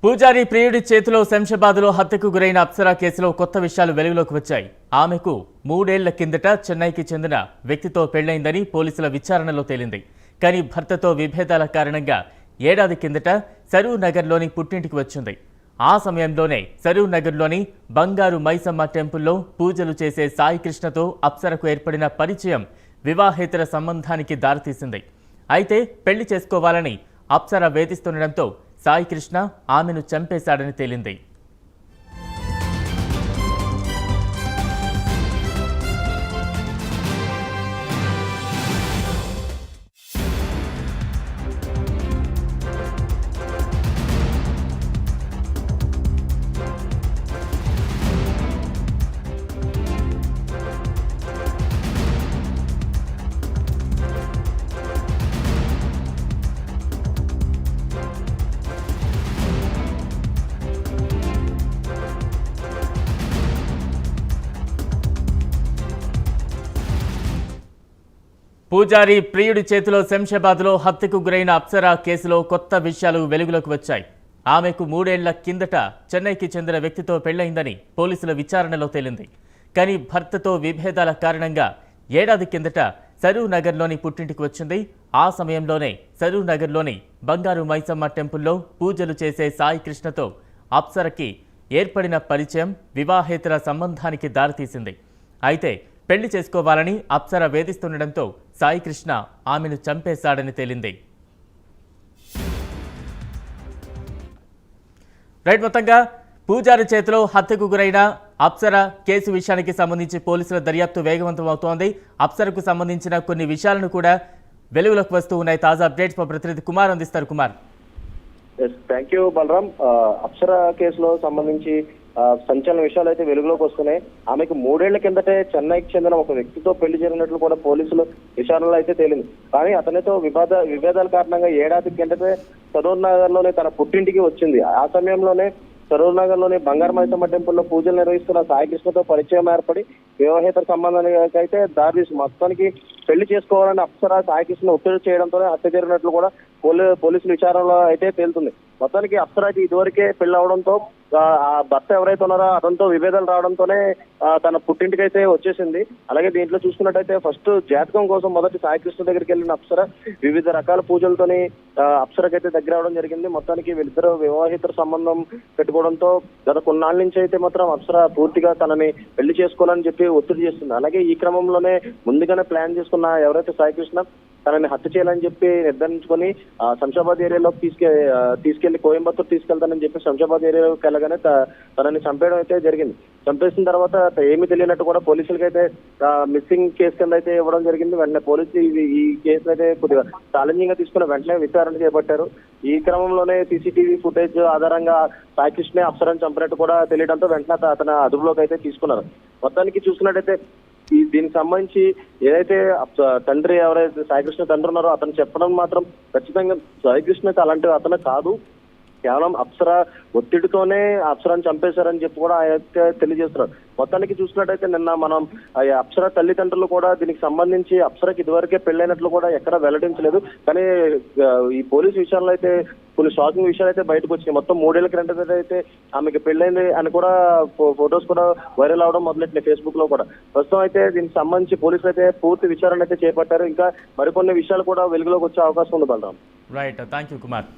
పూజారి ప్రియుడి చేతిలో శంషాబాద్లో హత్యకు గురైన అప్సరా కేసులో కొత్త విషయాలు వెలుగులోకి వచ్చాయి. ఆమెకు 3 ఏళ్ల కిందట చెన్నైకి చెందిన వ్యక్తితో పెళ్లైందని పోలీసుల విచారణలో తేలింది. కానీ భర్తతో విభేదాల కారణంగా ఏడాది కిందట సరూర్ నగర్లోని పుట్టింటికి వచ్చింది. ఆ సమయంలోనే సరూర్ నగర్లోని బంగారు మైసమ్మ టెంపుల్లో పూజలు చేసే సాయికృష్ణతో అప్సరకు ఏర్పడిన పరిచయం వివాహేతర సంబంధానికి దారితీసింది. అయితే పెళ్లి చేసుకోవాలని అప్సర వేధిస్తుండటంతో సాయికృష్ణ ఆమెను చంపేశాడని తేలింది. పూజారి ప్రియుడి చేతిలో శంషాబాద్లో హత్యకు గురైన అప్సరా కేసులో కొత్త విషయాలు వెలుగులోకి వచ్చాయి. ఆమెకు 3 ఏళ్ల కిందట చెన్నైకి చెందిన వ్యక్తితో పెళ్లైందని పోలీసుల విచారణలో తేలింది. కానీ భర్తతో విభేదాల కారణంగా ఏడాది కిందట సరూర్ నగర్లోని పుట్టింటికి వచ్చింది. ఆ సమయంలోనే సరూర్ నగర్లోని బంగారు మైసమ్మ టెంపుల్లో పూజలు చేసే సాయికృష్ణతో అప్సరకి ఏర్పడిన పరిచయం వివాహేతర సంబంధానికి దారితీసింది. అయితే పెళ్లి చేసుకోవాలని అప్సర వేధిస్తుండటంతో సాయికృష్ణ ఆమెను చంపేశాడని తేలింది. మొత్తంగా పూజారి చేతిలో హత్యకు గురైన అప్సర కేసు విషయానికి సంబంధించి పోలీసుల దర్యాప్తు వేగవంతం అవుతోంది. అప్సరకు సంబంధించిన కొన్ని విషయాలను కూడా వెలుగులోకి వస్తూ ఉన్నాయి. తాజా అప్డేట్స్ మా ప్రతినిధి కుమార్ అందిస్తారు. కుమార్. Thank you Balaram. అప్సర కేసులో సంబంధించి సంచలన విషయాలు అయితే వెలుగులోకి వస్తున్నాయి. ఆమెకు 3 ఏళ్ల కిందటే చెన్నైకి చెందిన ఒక వ్యక్తితో పెళ్లి జరిగినట్లు కూడా పోలీసులు విచారణలో అయితే తేలింది. కానీ అతనితో విభేదాల కారణంగా ఏడాది కిందటే సరూర్ నగర్ లోనే తన పుట్టింటికి వచ్చింది. ఆ సమయంలోనే సరూర్ నగర్ లోని బంగారు మైసమ్మ టెంపుల్లో పూజలు నిర్వహిస్తున్న సాయికృష్ణతో పరిచయం ఏర్పడి వివాహేతర సంబంధానికి అయితే దారితీసి మొత్తానికి పెళ్లి చేసుకోవాలని అప్సర సాయికృష్ణ ఒత్తిడి చేయడంతోనే హత్య జరిగినట్లు కూడా పోలీసుల విచారణలో అయితే తేలుతుంది. మొత్తానికి అప్సరాకి ఇదివరకే పెళ్లి అవడంతో ఆ భర్త ఎవరైతే ఉన్నారో అతనితో విభేదాలు రావడంతోనే తన పుట్టింటికి అయితే వచ్చేసింది. అలాగే దీంట్లో చూసుకున్నట్టయితే ఫస్ట్ జాతకం కోసం మొదటి సాయికృష్ణ దగ్గరికి వెళ్ళిన అప్సర వివిధ రకాల పూజలతోని అప్సరకైతే దగ్గర అవడం జరిగింది. మొత్తానికి వీళ్ళిద్దరూ వివాహేతర సంబంధం పెట్టుకోవడంతో గత కొన్నాళ్ళ నుంచి అయితే మాత్రం అప్సర పూర్తిగా తనని పెళ్లి చేసుకోవాలని చెప్పి ఒత్తిడి చేస్తుంది. అలాగే ఈ క్రమంలోనే ముందుగానే ప్లాన్ చేసుకున్న ఎవరైతే సాయికృష్ణ తనని హత్య చేయాలని చెప్పి నిర్ధారించుకొని శంషాబాద్ ఏరియాలోకి తీసుకెళ్లి కోయంబత్తూరు తీసుకెళ్తానని చెప్పి శంషాబాద్ ఏరియాలోకి వెళ్ళగానే తనని చంపేయడం అయితే జరిగింది. చంపేసిన తర్వాత ఏమీ తెలియనట్టు కూడా పోలీసులకి అయితే మిస్సింగ్ కేసు కింద అయితే ఇవ్వడం జరిగింది. వెంటనే పోలీసులు ఈ కేసు అయితే కొద్దిగా ఛాలెంజింగ్ గా తీసుకుని వెంటనే విచారణ చేపట్టారు. ఈ క్రమంలోనే సీసీటీవీ ఫుటేజ్ ఆధారంగా సాయికృష్ణ అప్సరని చంపినట్టు కూడా తెలియడంతో వెంటనే అతను అదుపులోకి అయితే తీసుకున్నారు. మొత్తానికి చూసుకున్నట్టయితే దీనికి సంబంధించి ఏదైతే తండ్రి ఎవరైతే సాయికృష్ణ తండ్రి ఉన్నారో అతను చెప్పడం మాత్రం ఖచ్చితంగా సాయికృష్ణ అలాంటి అతను కాదు, కేవలం అప్సర ఒత్తిడితోనే అప్సరాన్ని చంపేశారని చెప్పి కూడా ఆయన తెలియజేస్తున్నారు. మొత్తానికి చూసినట్టయితే నిన్న మనం అప్సర తల్లిదండ్రులు కూడా దీనికి సంబంధించి అప్సరకి ఇదివరకే పెళ్ళైనట్లు కూడా ఎక్కడ వెల్లడించలేదు. కానీ ఈ పోలీసు విషయాల్లో అయితే కొన్ని షాకింగ్ విషయాలు అయితే బయటకు వచ్చినాయి. మొత్తం 3 ఏళ్ల క్రితం అయితే ఆమెకి పెళ్ళైంది అని కూడా ఫొటోస్ కూడా వైరల్ అవడం మొదలెట్టినాయి ఫేస్బుక్ లో కూడా. ప్రస్తుతం అయితే దీనికి సంబంధించి పోలీసులు అయితే పూర్తి విచారణ అయితే చేపట్టారు. ఇంకా మరికొన్ని విషయాలు కూడా వెలుగులోకి వచ్చే అవకాశం ఉంది Balram. Right, thank you Kumar.